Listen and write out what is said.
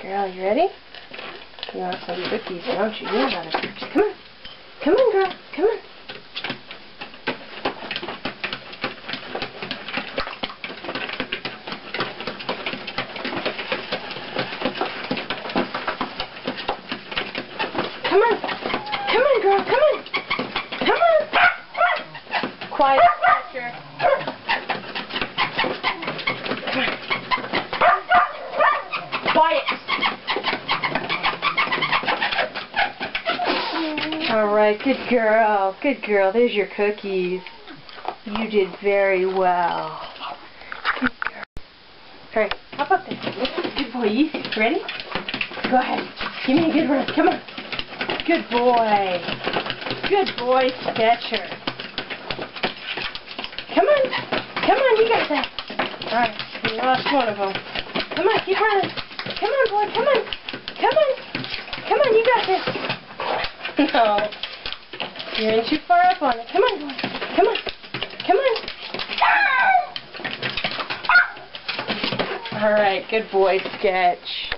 Girl, you ready? You want some cookies, don't you? You know how to cookies. Come on. Come on, girl. Come on. Come on. Come on, girl. Come on. Come on. Quiet, Fletcher. Quiet. Alright, good girl. Good girl. There's your cookies. You did very well. Good girl. Alright, hop up there. Good boy. Easy. Ready? Go ahead. Give me a good run. Come on. Good boy. Good boy, Sketcher. Come on. Come on, you got that. Alright, you lost one of them. Come on, keep running. Come on, boy. Come on. Come on. Come on, you got this. No. You're in too far up on it. Come on, boy. Come on. Come on. Alright, good boy, Sketch.